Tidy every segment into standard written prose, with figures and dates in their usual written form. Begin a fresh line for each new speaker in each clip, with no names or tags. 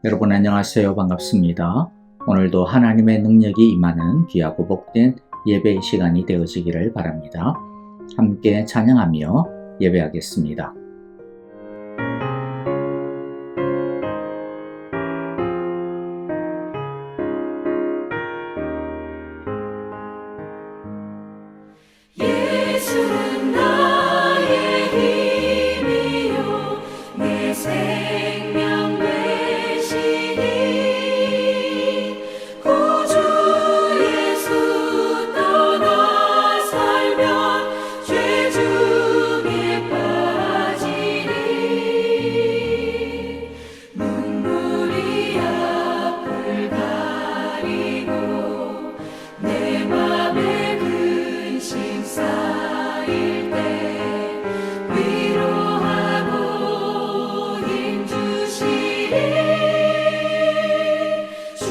여러분 안녕하세요. 반갑습니다. 오늘도 하나님의 능력이 임하는 귀하고 복된 예배의 시간이 되어지기를 바랍니다. 함께 찬양하며 예배하겠습니다.
예수는 나의 힘이요 내 생명 되시니 구주 예수 떠나 살면 죄 중에 빠지리 눈물이 앞을 가리고 내 맘에 근심 쌓일 때 위로하고 힘 주시리 주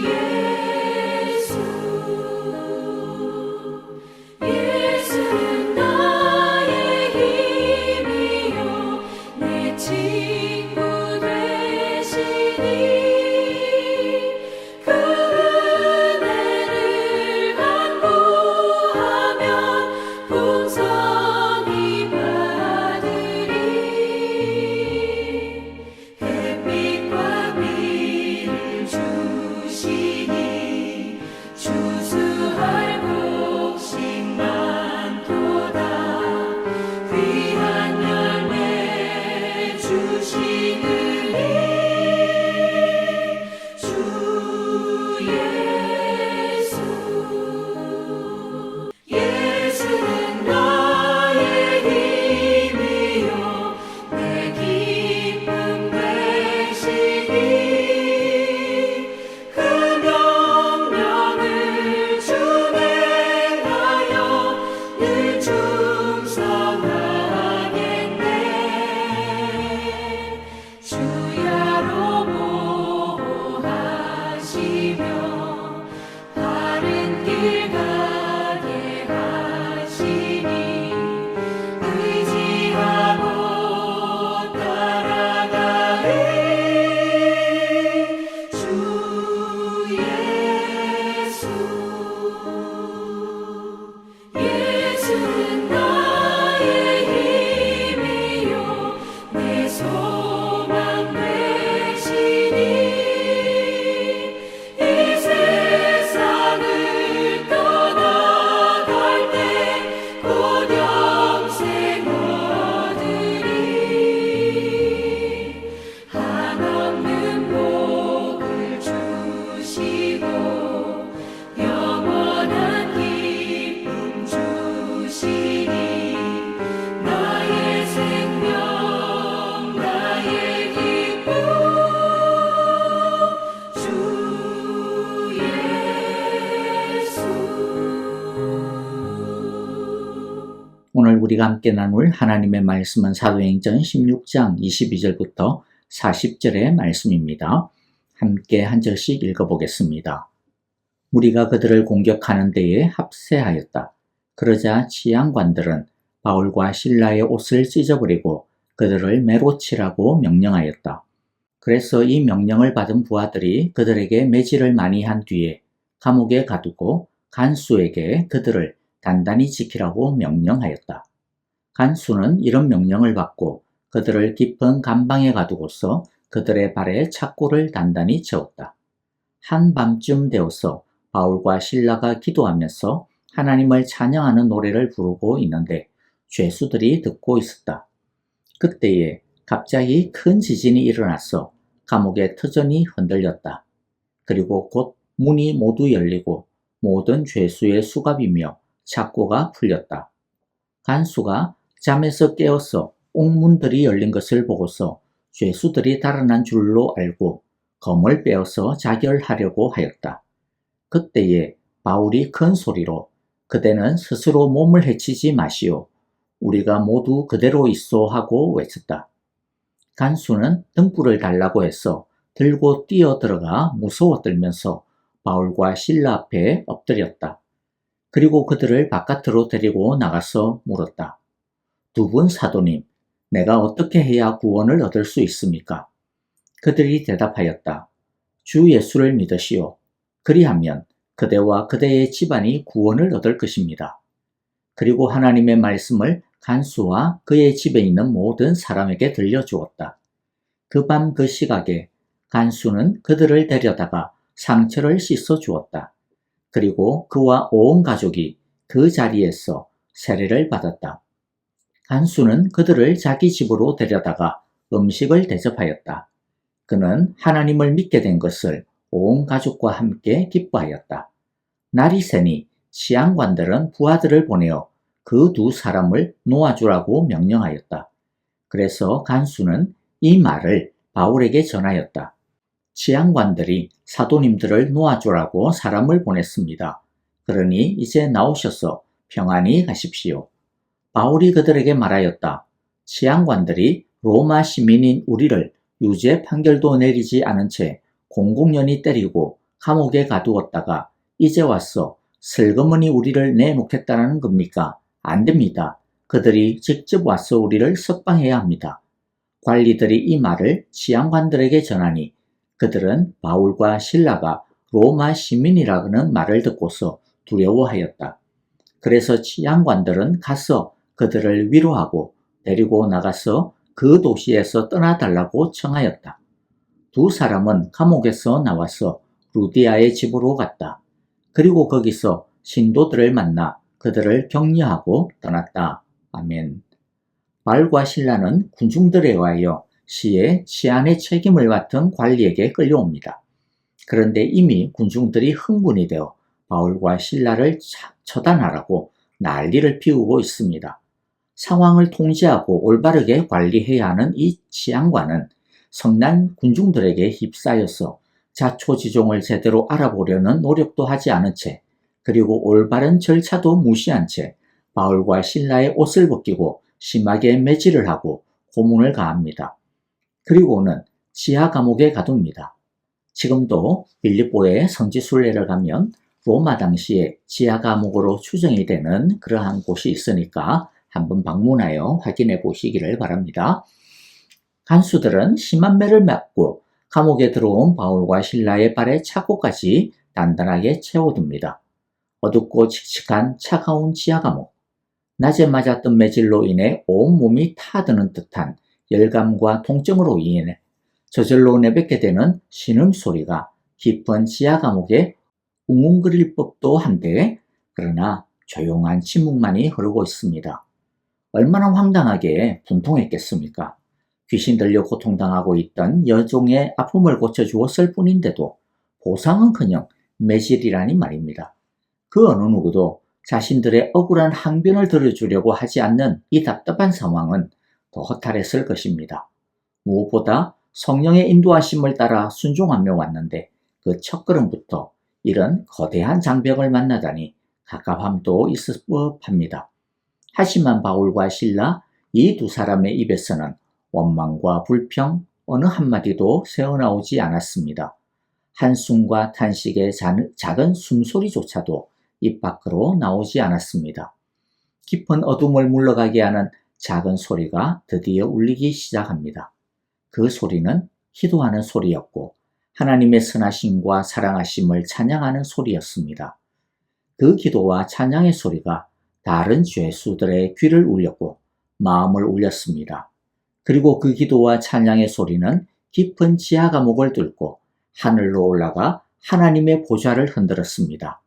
예수. 예수는 나의 힘이요 내 친구 되시니 그 은혜를 간구하면 풍성히 받으리 햇빛과 비를 주시니 추수할 곡식 많도다 귀한 열매 주시느니 주 예수. 예수는 나의 힘이요 내 기쁨 되시니 그 명령을 준행하여 늘 충성하겠네 주야로 보호하시며 바른 길 가게 하시니 의지하고 따라가리 주 예수. 예수는 나의 힘이요 내 소망 되시니 이 세상을 떠나갈 때 곧 영생 얻으리 한없는 복을 주시고 영원한 기쁨 주시니 나의 생명 나의 기쁨 주 예수.
오늘 우리가 함께 나눌 하나님의 말씀은 사도행전 16장 22절부터 40절의 말씀입니다. 함께 한 절씩 읽어보겠습니다. 무리가 그들을 공격하는 데에 합세하였다. 그러자 치안관들은 바울과 실라의 옷을 찢어버리고 그들을 매로 치라고 명령하였다. 그래서 이 명령을 받은 부하들이 그들에게 매질을 많이 한 뒤에 감옥에 가두고 간수에게 그들을 단단히 지키라고 명령하였다. 간수는 이런 명령을 받고 그들을 깊은 감방에 가두고서 그들의 발에 착고를 단단히 채웠다. 한밤쯤 되어서 바울과 실라가 기도하면서 하나님을 찬양하는 노래를 부르고 있는데 죄수들이 듣고 있었다. 그때에 갑자기 큰 지진이 일어나서 감옥의 터전이 흔들렸다. 그리고 곧 문이 모두 열리고 모든 죄수의 수갑이며 착고가 풀렸다. 간수가 잠에서 깨어서 옥문들이 열린 것을 보고서 죄수들이 달아난 줄로 알고 검을 빼어서 자결하려고 하였다. 그때에 바울이 큰 소리로 그대는 스스로 몸을 해치지 마시오. 우리가 모두 그대로 있소 하고 외쳤다. 간수는 등불을 달라고 해서 들고 뛰어 들어가 무서워 떨면서 바울과 실라 앞에 엎드렸다. 그리고 그들을 바깥으로 데리고 나가서 물었다. 두 분 사도님, 내가 어떻게 해야 구원을 얻을 수 있습니까? 그들이 대답하였다. 주 예수를 믿으시오. 그리하면 그대와 그대의 집안이 구원을 얻을 것입니다. 그리고 하나님의 말씀을 간수와 그의 집에 있는 모든 사람에게 들려주었다. 그 밤 그 시각에 간수는 그들을 데려다가 상처를 씻어 주었다. 그리고 그와 온 가족이 그 자리에서 세례를 받았다. 간수는 그들을 자기 집으로 데려다가 음식을 대접하였다. 그는 하나님을 믿게 된 것을 온 가족과 함께 기뻐하였다. 날이 새니 치안관들은 부하들을 보내어 그 두 사람을 놓아주라고 명령하였다. 그래서 간수는 이 말을 바울에게 전하였다. 치안관들이 사도님들을 놓아주라고 사람을 보냈습니다. 그러니 이제 나오셔서 평안히 가십시오. 바울이 그들에게 말하였다. 치안관들이 로마 시민인 우리를 유죄 판결도 내리지 않은 채 공공연히 때리고 감옥에 가두었다가 이제 와서 슬그머니 우리를 내놓겠다는 겁니까? 안 됩니다. 그들이 직접 와서 우리를 석방해야 합니다. 관리들이 이 말을 치안관들에게 전하니 그들은 바울과 실라가 로마 시민이라는 말을 듣고서 두려워하였다. 그래서 치안관들은 가서 그들을 위로하고 데리고 나가서 그 도시에서 떠나달라고 청하였다. 두 사람은 감옥에서 나와서 루디아의 집으로 갔다. 그리고 거기서 신도들을 만나 그들을 격려하고 떠났다. 아멘. 바울과 실라는 군중들에 의하여 시의 치안의 책임을 맡은 관리에게 끌려옵니다. 그런데 이미 군중들이 흥분이 되어 바울과 실라를 처단하라고 난리를 피우고 있습니다. 상황을 통제하고 올바르게 관리해야 하는 이 치안관은 성난 군중들에게 휩싸여서 자초지종을 제대로 알아보려는 노력도 하지 않은 채 그리고 올바른 절차도 무시한 채 바울과 실라의 옷을 벗기고 심하게 매질을 하고 고문을 가합니다. 그리고는 지하 감옥에 가둡니다. 지금도 빌립보의 성지순례를 가면 로마 당시에 지하 감옥으로 추정이 되는 그러한 곳이 있으니까 한번 방문하여 확인해 보시기를 바랍니다. 간수들은 심한 매를 맞고 감옥에 들어온 바울과 실라의 발에 차고까지 단단하게 채워둡니다. 어둡고 칙칙한 차가운 지하 감옥. 낮에 맞았던 매질로 인해 온몸이 타드는 듯한 열감과 통증으로 인해 저절로 내뱉게 되는 신음소리가 깊은 지하 감옥에 웅웅거릴 법도 한데 그러나 조용한 침묵만이 흐르고 있습니다. 얼마나 황당하게 분통했겠습니까? 귀신 들려 고통당하고 있던 여종의 아픔을 고쳐주었을 뿐인데도 보상은커녕 매질이라니 말입니다. 그 어느 누구도 자신들의 억울한 항변을 들어주려고 하지 않는 이 답답한 상황은 더 허탈했을 것입니다. 무엇보다 성령의 인도하심을 따라 순종하며 왔는데 그 첫걸음부터 이런 거대한 장벽을 만나다니 갑갑함도 있을 법합니다. 하지만 바울과 실라 이 두 사람의 입에서는 원망과 불평 어느 한마디도 새어나오지 않았습니다. 한숨과 탄식의 작은 숨소리조차도 입 밖으로 나오지 않았습니다. 깊은 어둠을 물러가게 하는 작은 소리가 드디어 울리기 시작합니다. 그 소리는 기도하는 소리였고 하나님의 선하심과 사랑하심을 찬양하는 소리였습니다. 그 기도와 찬양의 소리가 다른 죄수들의 귀를 울렸고 마음을 울렸습니다. 그리고 그 기도와 찬양의 소리는 깊은 지하 감옥을 뚫고 하늘로 올라가 하나님의 보좌를 흔들었습니다.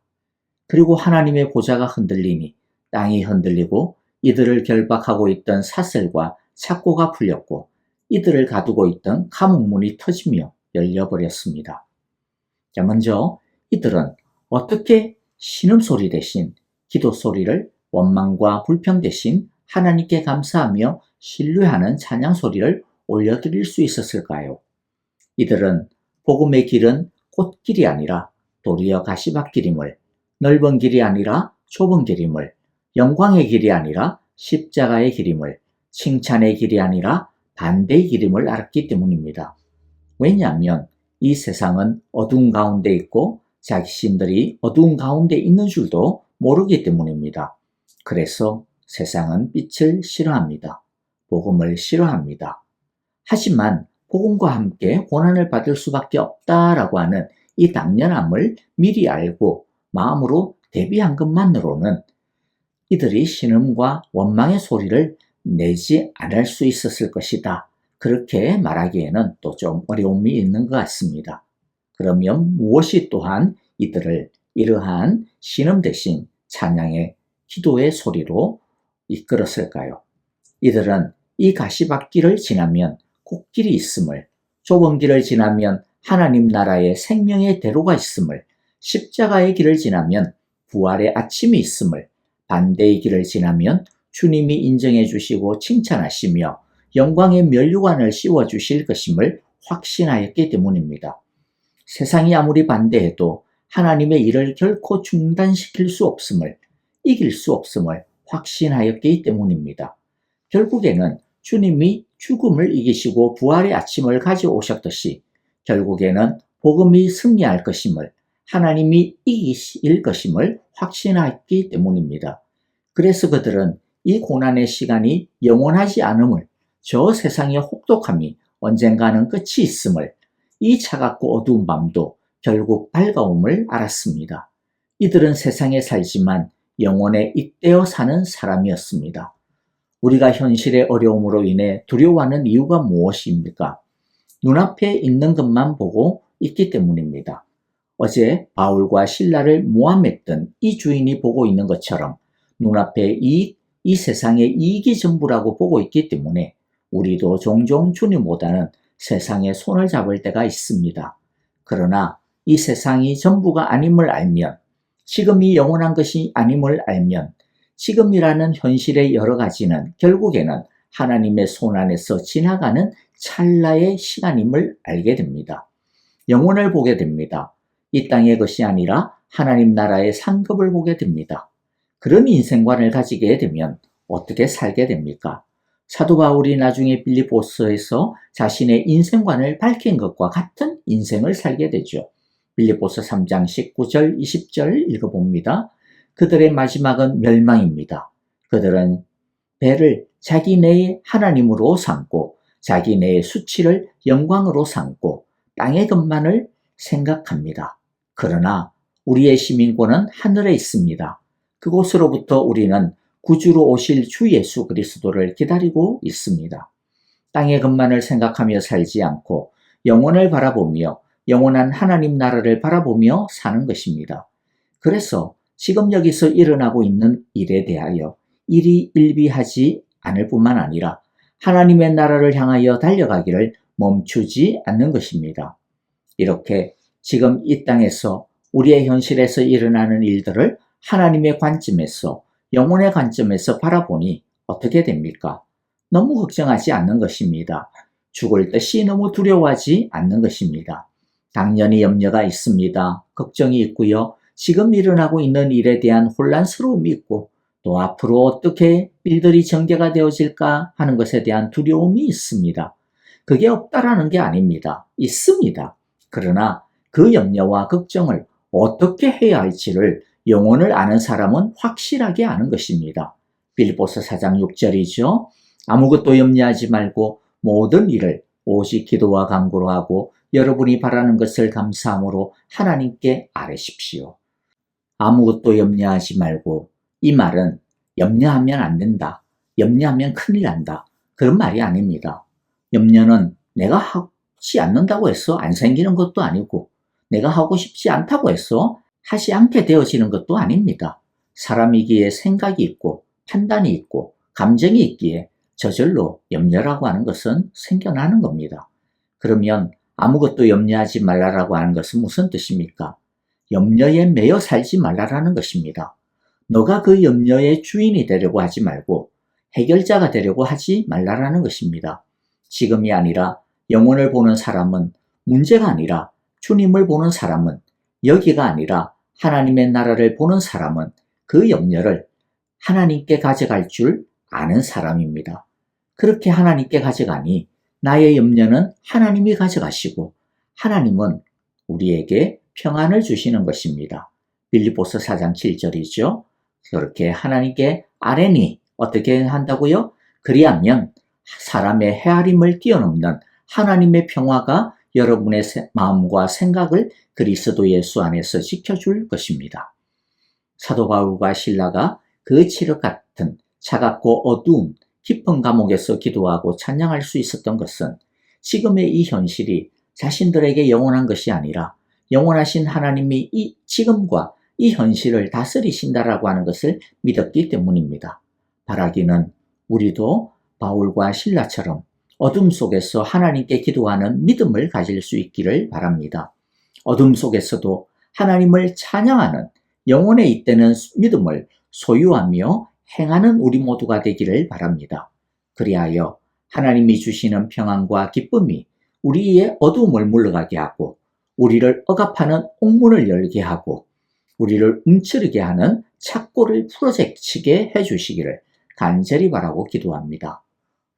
그리고 하나님의 보좌가 흔들리니 땅이 흔들리고 이들을 결박하고 있던 사슬과 착고가 풀렸고 이들을 가두고 있던 감옥문이 터지며 열려버렸습니다. 자, 먼저 이들은 어떻게 신음소리 대신 기도소리를 원망과 불평 대신 하나님께 감사하며 신뢰하는 찬양소리를 올려드릴 수 있었을까요? 이들은 복음의 길은 꽃길이 아니라 도리어 가시밭길임을, 넓은 길이 아니라 좁은 길임을, 영광의 길이 아니라 십자가의 길임을, 칭찬의 길이 아니라 반대의 길임을 알았기 때문입니다. 왜냐하면 이 세상은 어두운 가운데 있고 자신들이 어두운 가운데 있는 줄도 모르기 때문입니다. 그래서 세상은 빛을 싫어합니다. 복음을 싫어합니다. 하지만 복음과 함께 고난을 받을 수밖에 없다라고 하는 이 당연함을 미리 알고 마음으로 대비한 것만으로는 이들이 신음과 원망의 소리를 내지 않을 수 있었을 것이다. 그렇게 말하기에는 또 좀 어려움이 있는 것 같습니다. 그러면 무엇이 또한 이들을 이러한 신음 대신 찬양의 기도의 소리로 이끌었을까요? 이들은 이 가시밭길을 지나면 꽃길이 있음을, 좁은 길을 지나면 하나님 나라의 생명의 대로가 있음을, 십자가의 길을 지나면 부활의 아침이 있음을, 반대의 길을 지나면 주님이 인정해 주시고 칭찬하시며 영광의 면류관을 씌워 주실 것임을 확신하였기 때문입니다. 세상이 아무리 반대해도 하나님의 일을 결코 중단시킬 수 없음을, 이길 수 없음을 확신하였기 때문입니다. 결국에는 주님이 죽음을 이기시고 부활의 아침을 가져오셨듯이 결국에는 복음이 승리할 것임을, 하나님이 이기실 것임을 확신했기 때문입니다. 그래서 그들은 이 고난의 시간이 영원하지 않음을, 저 세상의 혹독함이 언젠가는 끝이 있음을, 이 차갑고 어두운 밤도 결국 밝아옴을 알았습니다. 이들은 세상에 살지만 영혼에 잇대어 사는 사람이었습니다. 우리가 현실의 어려움으로 인해 두려워하는 이유가 무엇입니까? 눈앞에 있는 것만 보고 있기 때문입니다. 어제 바울과 실라를 모함했던 이 주인이 보고 있는 것처럼 눈앞에 이 세상의 이익이 전부라고 보고 있기 때문에 우리도 종종 주님보다는 세상에 손을 잡을 때가 있습니다. 그러나 이 세상이 전부가 아님을 알면, 지금이 영원한 것이 아님을 알면, 지금이라는 현실의 여러 가지는 결국에는 하나님의 손 안에서 지나가는 찰나의 시간임을 알게 됩니다. 영혼을 보게 됩니다. 이 땅의 것이 아니라 하나님 나라의 상급을 보게 됩니다. 그런 인생관을 가지게 되면 어떻게 살게 됩니까? 사도 바울이 나중에 빌립보서에서 자신의 인생관을 밝힌 것과 같은 인생을 살게 되죠. 빌립보서 3장 19절 20절 읽어봅니다. 그들의 마지막은 멸망입니다. 그들은 배를 자기네의 하나님으로 삼고 자기네의 수치를 영광으로 삼고 땅의 것만을 생각합니다. 그러나 우리의 시민권은 하늘에 있습니다. 그곳으로부터 우리는 구주로 오실 주 예수 그리스도를 기다리고 있습니다. 땅의 것만을 생각하며 살지 않고 영혼을 바라보며 영원한 하나님 나라를 바라보며 사는 것입니다. 그래서 지금 여기서 일어나고 있는 일에 대하여 일이 일비하지 않을 뿐만 아니라 하나님의 나라를 향하여 달려가기를 멈추지 않는 것입니다. 이렇게 지금 이 땅에서 우리의 현실에서 일어나는 일들을 하나님의 관점에서, 영혼의 관점에서 바라보니 어떻게 됩니까? 너무 걱정하지 않는 것입니다. 죽을 듯이 너무 두려워하지 않는 것입니다. 당연히 염려가 있습니다. 걱정이 있고요. 지금 일어나고 있는 일에 대한 혼란스러움이 있고 또 앞으로 어떻게 일들이 전개가 되어질까 하는 것에 대한 두려움이 있습니다. 그게 없다라는 게 아닙니다. 있습니다. 그러나 그 염려와 걱정을 어떻게 해야 할지를 영혼을 아는 사람은 확실하게 아는 것입니다. 빌립보서 4장 6절이죠. 아무것도 염려하지 말고 모든 일을 오직 기도와 간구로 하고 여러분이 바라는 것을 감사함으로 하나님께 아뢰십시오. 아무것도 염려하지 말고, 이 말은 염려하면 안 된다, 염려하면 큰일 난다, 그런 말이 아닙니다. 염려는 내가 하지 않는다고 해서 안 생기는 것도 아니고 내가 하고 싶지 않다고 해서 하지 않게 되어지는 것도 아닙니다. 사람이기에 생각이 있고 판단이 있고 감정이 있기에 저절로 염려라고 하는 것은 생겨나는 겁니다. 그러면 아무것도 염려하지 말라라고 하는 것은 무슨 뜻입니까? 염려에 매여 살지 말라라는 것입니다. 너가 그 염려의 주인이 되려고 하지 말고 해결자가 되려고 하지 말라라는 것입니다. 지금이 아니라 영혼을 보는 사람은, 문제가 아니라 주님을 보는 사람은, 여기가 아니라 하나님의 나라를 보는 사람은 그 염려를 하나님께 가져갈 줄 아는 사람입니다. 그렇게 하나님께 가져가니 나의 염려는 하나님이 가져가시고 하나님은 우리에게 평안을 주시는 것입니다. 빌립보서 4장 7절이죠. 그렇게 하나님께 아뢰니 어떻게 한다고요? 그리하면 사람의 헤아림을 뛰어넘는 하나님의 평화가 여러분의 마음과 생각을 그리스도 예수 안에서 지켜줄 것입니다. 사도 바울과 실라가 그 칠흑 같은 차갑고 어두운 깊은 감옥에서 기도하고 찬양할 수 있었던 것은 지금의 이 현실이 자신들에게 영원한 것이 아니라 영원하신 하나님이 이 지금과 이 현실을 다스리신다라고 하는 것을 믿었기 때문입니다. 바라기는 우리도 바울과 실라처럼 어둠 속에서 하나님께 기도하는 믿음을 가질 수 있기를 바랍니다. 어둠 속에서도 하나님을 찬양하는 영혼에 잇대는 믿음을 소유하며 행하는 우리 모두가 되기를 바랍니다. 그리하여 하나님이 주시는 평안과 기쁨이 우리의 어두움을 물러가게 하고 우리를 억압하는 옥문을 열게 하고 우리를 움츠리게 하는 착고를 풀어제치게 해주시기를 간절히 바라고 기도합니다.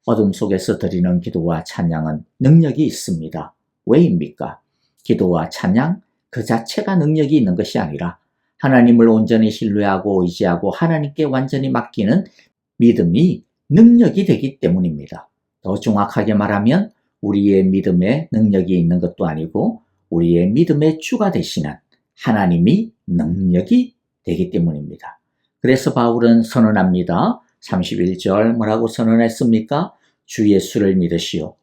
어둠 속에서 드리는 기도와 찬양은 능력이 있습니다. 왜입니까? 기도와 찬양 그 자체가 능력이 있는 것이 아니라 하나님을 온전히 신뢰하고 의지하고 하나님께 완전히 맡기는 믿음이 능력이 되기 때문입니다. 더 정확하게 말하면 우리의 믿음에 능력이 있는 것도 아니고 우리의 믿음의 주가 되시는 하나님이 능력이 되기 때문입니다. 그래서 바울은 선언합니다. 31절 뭐라고 선언했습니까? 주 예수를 믿으시오.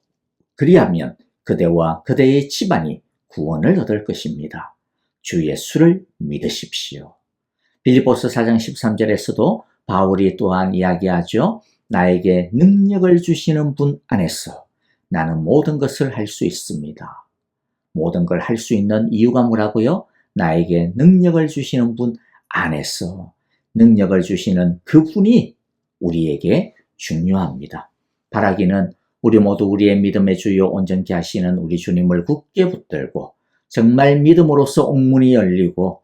그리하면 그대와 그대의 집안이 구원을 얻을 것입니다. 주 예수를 믿으십시오. 빌립보서 4장 13절에서도 바울이 또한 이야기하죠. 나에게 능력을 주시는 분 안에서 나는 모든 것을 할 수 있습니다. 모든 걸 할 수 있는 이유가 뭐라고요? 나에게 능력을 주시는 분 안에서 능력을 주시는 그분이 우리에게 중요합니다. 바라기는 우리 모두 우리의 믿음의 주요 온전케 하시는 우리 주님을 굳게 붙들고 정말 믿음으로써 옥문이 열리고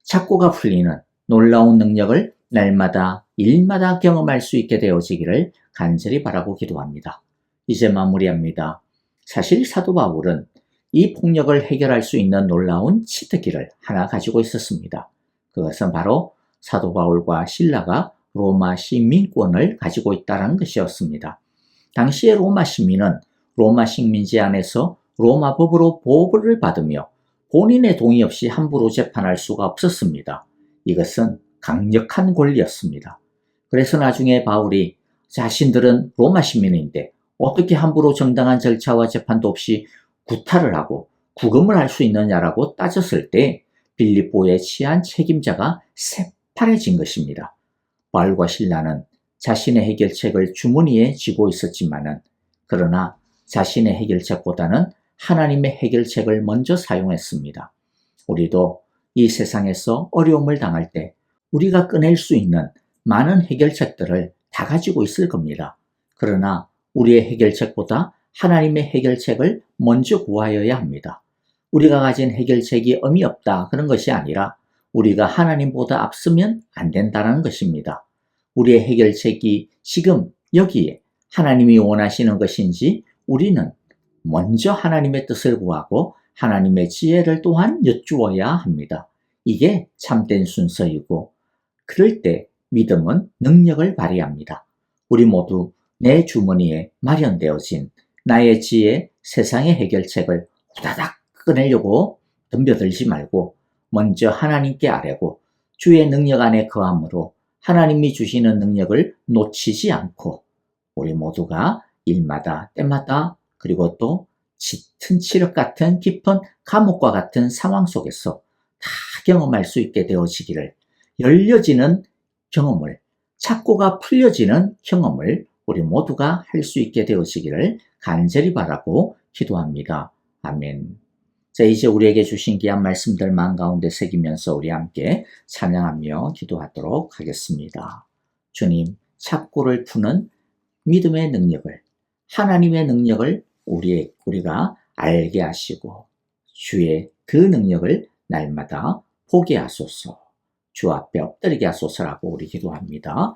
착고가 풀리는 놀라운 능력을 날마다 일마다 경험할 수 있게 되어지기를 간절히 바라고 기도합니다. 이제 마무리합니다. 사실 사도 바울은 이 폭력을 해결할 수 있는 놀라운 치트키를 하나 가지고 있었습니다. 그것은 바로 사도 바울과 실라가 로마 시민권을 가지고 있다는 것이었습니다. 당시의 로마 시민은 로마 식민지 안에서 로마 법으로 보호를 받으며 본인의 동의 없이 함부로 재판할 수가 없었습니다. 이것은 강력한 권리였습니다. 그래서 나중에 바울이 자신들은 로마 시민인데 어떻게 함부로 정당한 절차와 재판도 없이 구타를 하고 구금을 할 수 있느냐라고 따졌을 때 빌립보에 취한 책임자가 새파래진 것입니다. 바울과 실라는 자신의 해결책을 주머니에 쥐고 있었지만은 그러나 자신의 해결책보다는 하나님의 해결책을 먼저 사용했습니다. 우리도 이 세상에서 어려움을 당할 때 우리가 꺼낼 수 있는 많은 해결책들을 다 가지고 있을 겁니다. 그러나 우리의 해결책보다 하나님의 해결책을 먼저 구하여야 합니다. 우리가 가진 해결책이 의미 없다 그런 것이 아니라 우리가 하나님보다 앞서면 안 된다는 것입니다. 우리의 해결책이 지금 여기에 하나님이 원하시는 것인지 우리는 먼저 하나님의 뜻을 구하고 하나님의 지혜를 또한 여쭈어야 합니다. 이게 참된 순서이고 그럴 때 믿음은 능력을 발휘합니다. 우리 모두 내 주머니에 마련되어진 나의 지혜, 세상의 해결책을 후다닥 꺼내려고 덤벼들지 말고 먼저 하나님께 아뢰고 주의 능력 안에 거함으로 하나님이 주시는 능력을 놓치지 않고 우리 모두가 일마다 때마다 그리고 또 짙은 칠흑 같은 깊은 감옥과 같은 상황 속에서 다 경험할 수 있게 되어지기를 열려지는 경험을 착고가 풀려지는 경험을 우리 모두가 할 수 있게 되어지기를 간절히 바라고 기도합니다. 아멘. 자, 이제 우리에게 주신 귀한 말씀들 마음 가운데 새기면서 우리 함께 찬양하며 기도하도록 하겠습니다. 주님, 착고를 푸는 믿음의 능력을, 하나님의 능력을 우리가 알게 하시고 주의 그 능력을 날마다 보게 하소서. 주 앞에 엎드리게 하소서라고 우리 기도합니다.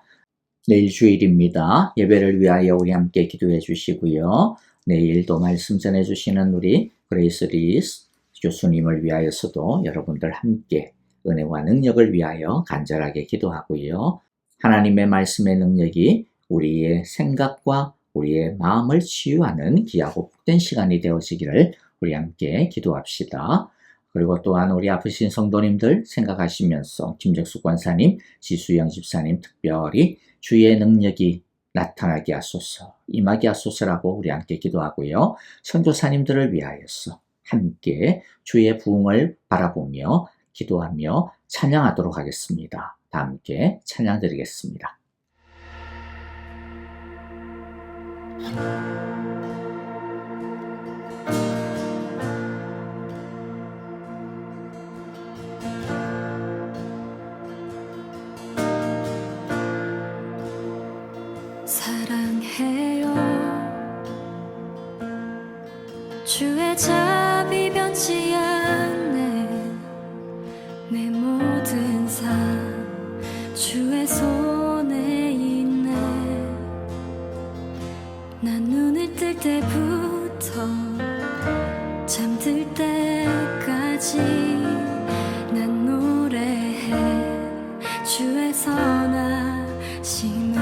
내일 주일입니다. 예배를 위하여 우리 함께 기도해 주시고요. 내일도 말씀 전해 주시는 우리 그레이스 리스 교수님을 위하여서도 여러분들 함께 은혜와 능력을 위하여 간절하게 기도하고요. 하나님의 말씀의 능력이 우리의 생각과 우리의 마음을 치유하는 귀하고 복된 시간이 되어지기를 우리 함께 기도합시다. 그리고 또한 우리 아프신 성도님들 생각하시면서 김정숙 권사님, 지수영 집사님 특별히 주의 능력이 나타나게 하소서, 임하게 하소서라고 우리 함께 기도하고요. 선교사님들을 위하여서 함께 주의 부흥을 바라보며 기도하며 찬양하도록 하겠습니다. 다 함께 찬양 드리겠습니다.
사랑해요. 주의 자비 변치 않네. 내 모든 삶 주의 손에 있네. 난 눈을 뜰 때부터 잠들 때까지 난 노래해 주의 선하심을.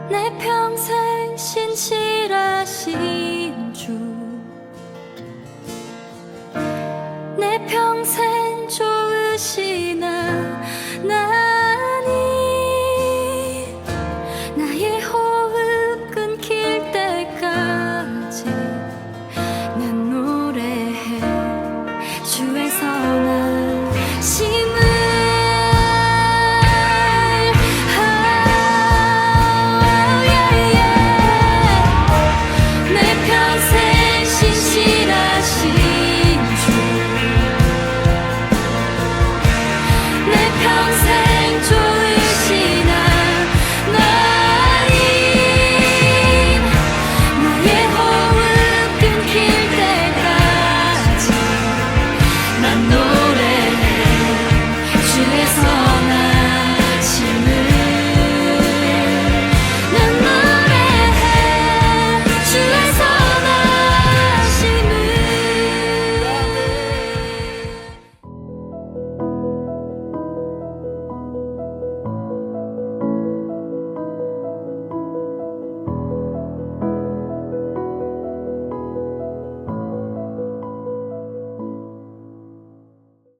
내 평생 신실하신 주